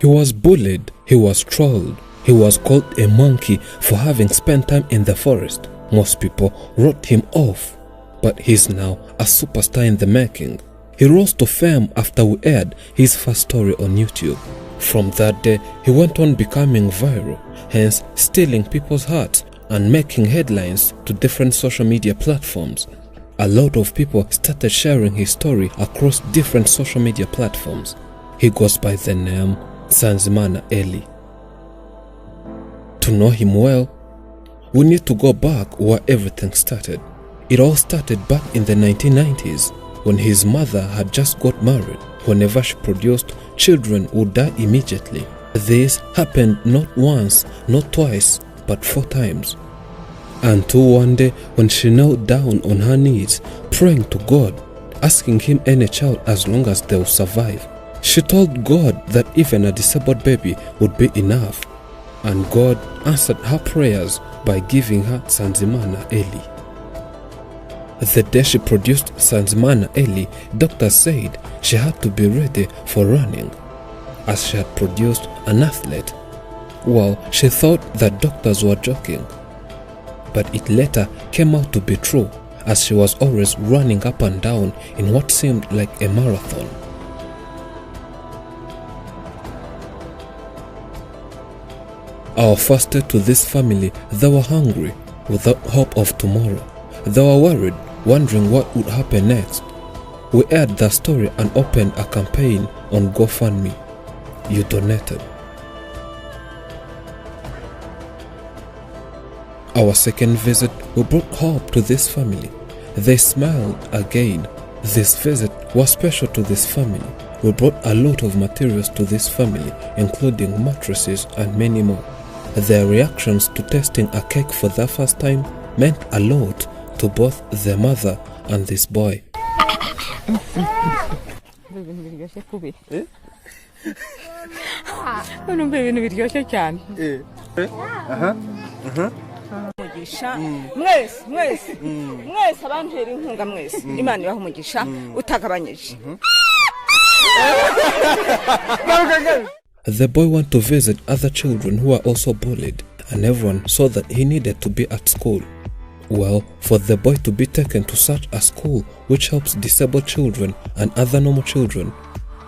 He was bullied, he was trolled, he was called a monkey for having spent time in the forest. Most people wrote him off, but he's now a superstar in the making. He rose to fame after we aired his first story on YouTube. From that day, he went on becoming viral, hence stealing people's hearts and making headlines to different social media platforms. A lot of people started sharing his story across different social media platforms. He goes by the name Sanzimana Ellie. To know him well, we need to go back where everything started. It all started back in the 1990s when his mother had just got married. Whenever she produced, children would die immediately. This happened not once, not twice, but 4 times. Until one day when she knelt down on her knees, praying to God, asking him any child as long as they will survive. She told God that even a disabled baby would be enough. And God answered her prayers by giving her Sanzimana Ellie. The day she produced Sanzimana Ellie, doctors said she had to be ready for running, as she had produced an athlete. Well, she thought that doctors were joking, but it later came out to be true, as she was always running up and down in what seemed like a marathon. Our first day to this family, they were hungry, without hope of tomorrow. They were worried, wondering what would happen next. We aired the story and opened a campaign on GoFundMe. You donated. Our second visit, we brought hope to this family. They smiled again. This visit was special to this family. We brought a lot of materials to this family, including mattresses and many more. Their reactions to tasting a cake for the first time meant a lot to both the mother and this boy. The boy went to visit other children who were also bullied, and everyone saw that he needed to be at school. Well, for the boy to be taken to such a school which helps disabled children and other normal children,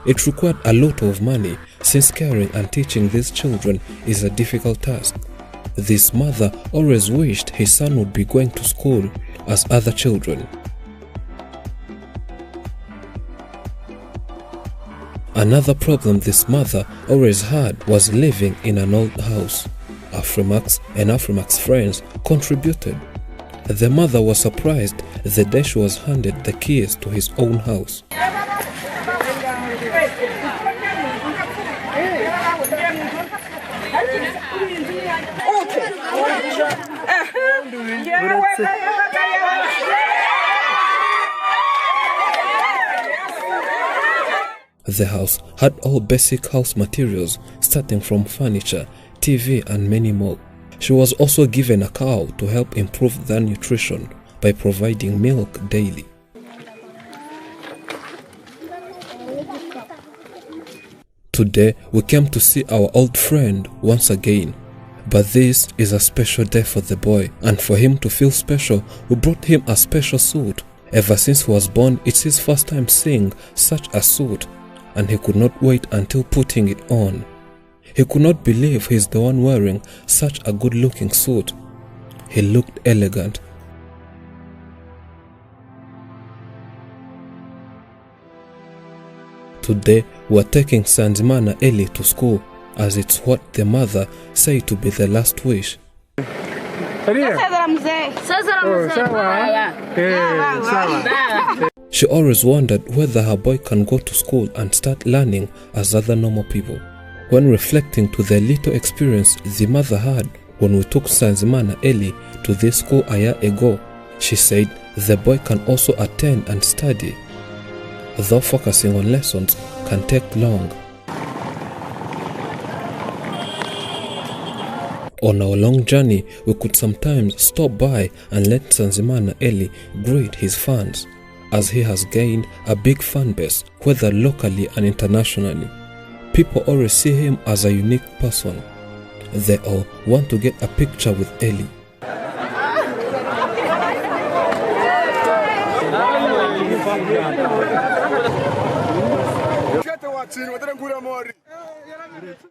it required a lot of money, since caring and teaching these children is a difficult task. This mother always wished his son would be going to school as other children. Another problem this mother always had was living in an old house. Afrimax and Afrimax friends contributed. The mother was surprised the day she was handed the keys to his own house. The house had all basic house materials, starting from furniture, TV and many more. She was also given a cow to help improve their nutrition by providing milk daily. Today we came to see our old friend once again. But this is a special day for the boy, and for him to feel special, we brought him a special suit. Ever since he was born, it's his first time seeing such a suit, and he could not wait until putting it on. He could not believe he's the one wearing such a good-looking suit. He looked elegant. Today, we're taking Sanzimana Ellie to school, as it's what the mother said to be the last wish. She always wondered whether her boy can go to school and start learning as other normal people. When reflecting to the little experience the mother had when we took Sanzimana Ellie to this school a year ago, she said the boy can also attend and study, though focusing on lessons can take long. On our long journey, we could sometimes stop by and let Sanzimana Ellie greet his fans, as he has gained a big fan base, whether locally and internationally. People always see him as a unique person. They all want to get a picture with Eli.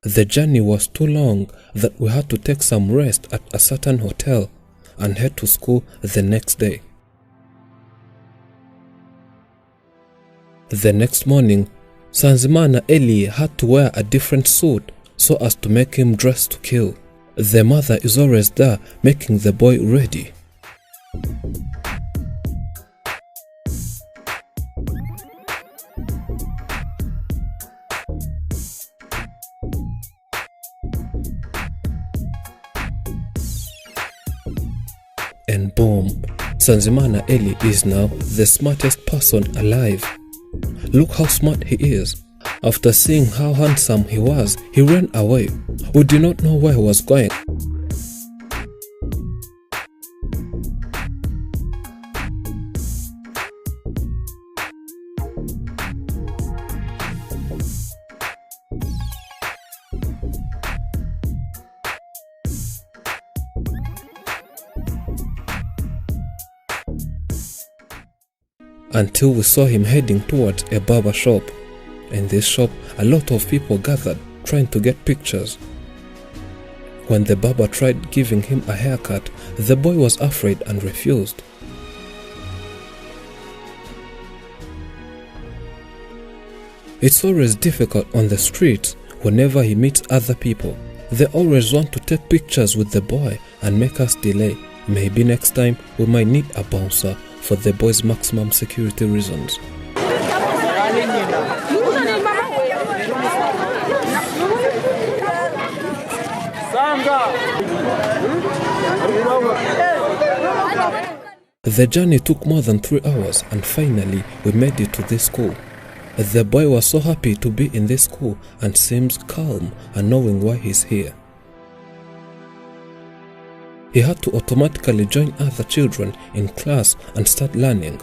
The journey was too long that we had to take some rest at a certain hotel and head to school the next day. The next morning, Sanzimana Eli had to wear a different suit so as to make him dress to kill. The mother is always there making the boy ready. And boom, Sanzimana Eli is now the smartest person alive. Look how smart he is. After seeing how handsome he was, he ran away. We do not know where he was going. Until we saw him heading towards a barber shop. In this shop, a lot of people gathered trying to get pictures. When the barber tried giving him a haircut, the boy was afraid and refused. It's always difficult on the streets whenever he meets other people. They always want to take pictures with the boy and make us delay. Maybe next time we might need a bouncer for the boy's maximum security reasons. The journey took more than 3 hours and finally we made it to this school. The boy was so happy to be in this school and seems calm and knowing why he's here. He had to automatically join other children in class and start learning.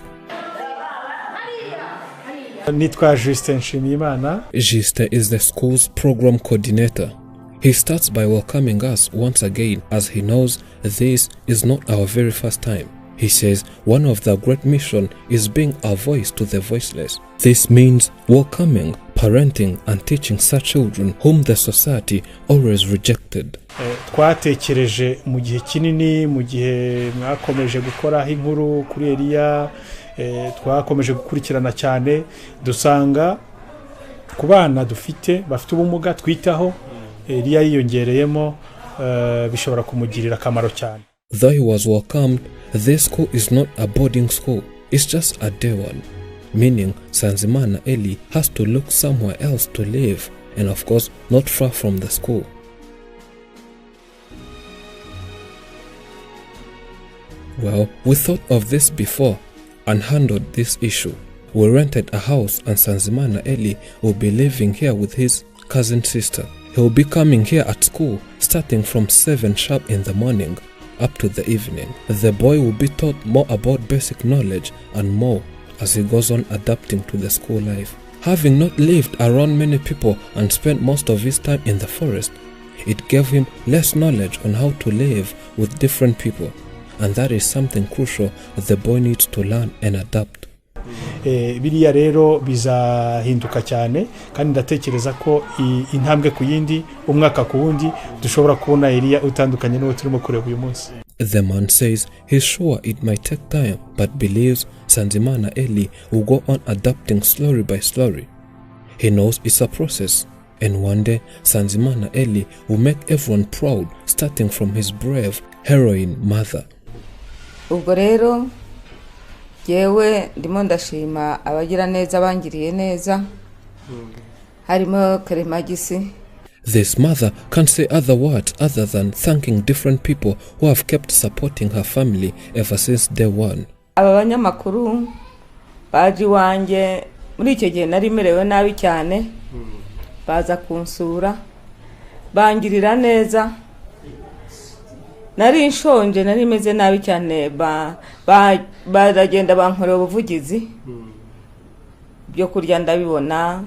Nitwa Justin Nshimiyimana. Justin is the school's program coordinator. He starts by welcoming us once again as he knows this is not our very first time. He says one of the great mission is being a voice to the voiceless. This means welcoming, parenting and teaching such children whom the society always rejected. Twatekereje mu gihe kinini, mu gihe mwakomeje gukora inkuru kuri Elia, twakomeje gukurikirana cyane, dusanga ku bana dufite bafite ubumuga twitaho, Elia yiyongereyemo, bishobora kumugirira akamaro cyane. Though he was welcomed, this school is not a boarding school, it's just a day one. Meaning Sanzimana Eli has to look somewhere else to live, and of course not far from the school. Well, we thought of this before and handled this issue. We rented a house and Sanzimana Eli will be living here with his cousin sister. He will be coming here at school starting from 7 sharp in the morning up to the evening. The boy will be taught more about basic knowledge and more as he goes on adapting to the school life. Having not lived around many people and spent most of his time in the forest, it gave him less knowledge on how to live with different people. And that is something crucial that the boy needs to learn and adapt. Biriya rero bizahinduka cyane kandi ndatekereza ko intambwe ku yindi umwaka ku wundi dushobora kubona Elia utandukanye n'uwo turimo kureba uyu munsi. The man says he's sure it might take time but believes Sanzimana Eli will go on adapting slowly by slowly. He knows it's a process and one day Sanzimana Eli will make everyone proud starting from his brave heroine mother. Ubwo rero yewe ndimo ndashima abagira neza bangiriye neza harimo Karemagisi. This mother can't say other words other than thanking different people who have kept supporting her family ever since day one. Aba banyamakuru baji wanje muri icyo gihe nari merewe nabi cyane baza kunsura bangirira neza nari nshonje nari meze nabi cyane baragenda bankorera ubuvugizi byo kurya ndabibona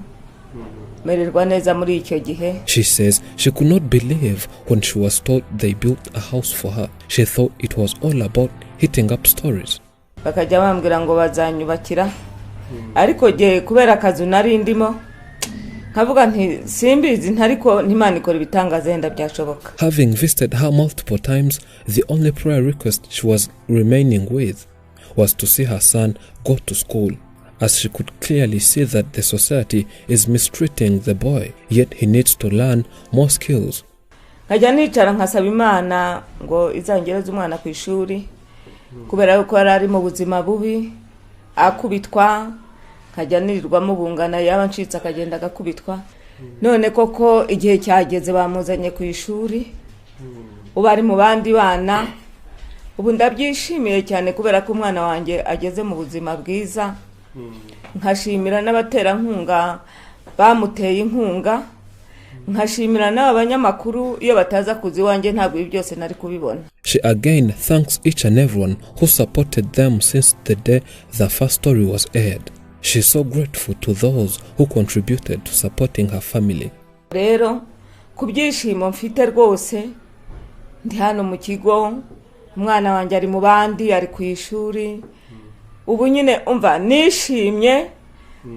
mererwa neza muri icyo gihe. She says she could not believe when she was told they built a house for her. She thought it was all about hitting up stories. Bakajya bambwira ngo bazanyubakira, ariko je kubera akazi nari ndimo nkavuga nti simbizi ntariko ntimana ikora ibitangaza yenda byashoboka. Having visited her multiple times, the only prayer request she was remaining with was to see her son go to school, as she could clearly see that the society is mistreating the boy, yet he needs to learn more skills. Nkajya nicara nkasaba Imana ngo izangereze umwana ku ishuri kubera yuko ari mu buzima bubi, akubitwa, nkajya nirirwa mu bungana yaba ncitse akagenda agakubitwa. None koko igihe cyageze bamuzanye ku ishuri, ubu ari mu bandi bana. Ubu ndabyishimiye cyane kubera ko umwana wanjye ageze mu buzima bwiza. Nkashimira n'abaterankunga bamuteye inkunga, nkashimira n'abanyamakuru iyo bataza kuzi wanjye ntabwo ibi byose nari kubibona. She again thanks each and everyone who supported them since the day the first story was aired. She is so grateful to those who contributed to supporting her family. Rero kubyishimo mfite rwose, ndi hano mu kigo, umwana wanjye ari mu bandi, ari ku ishuri. Ubu nyine umva nishimye,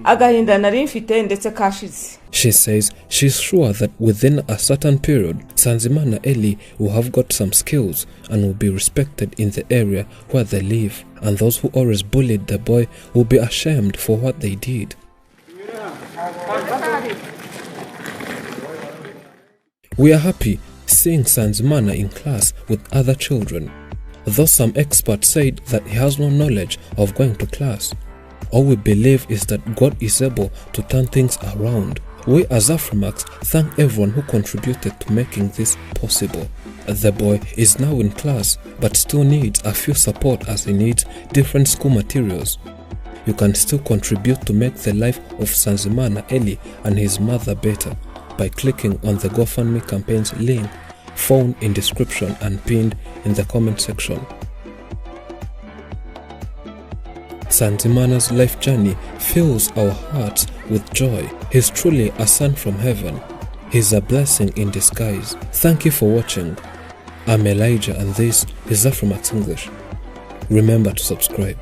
agahinda nari mfite ndetse kashize. She says she's sure that within a certain period, Sanzimana Ellie will have got some skills and will be respected in the area where they live, and those who always bullied the boy will be ashamed for what they did. We are happy seeing Sanzimana in class with other children, though some experts said that he has no knowledge of going to class. All we believe is that God is able to turn things around. We as Afrimax thank everyone who contributed to making this possible. The boy is now in class but still needs a few support as he needs different school materials. You can still contribute to make the life of Sanzimana Ellie and his mother better by clicking on the GoFundMe campaign's link found in description and pinned in the comment section. Sanzimana's life journey fills our hearts with joy. He's truly a son from heaven. He's a blessing in disguise. Thank you for watching. I'm Elijah and this is Afrimax English. Remember to subscribe.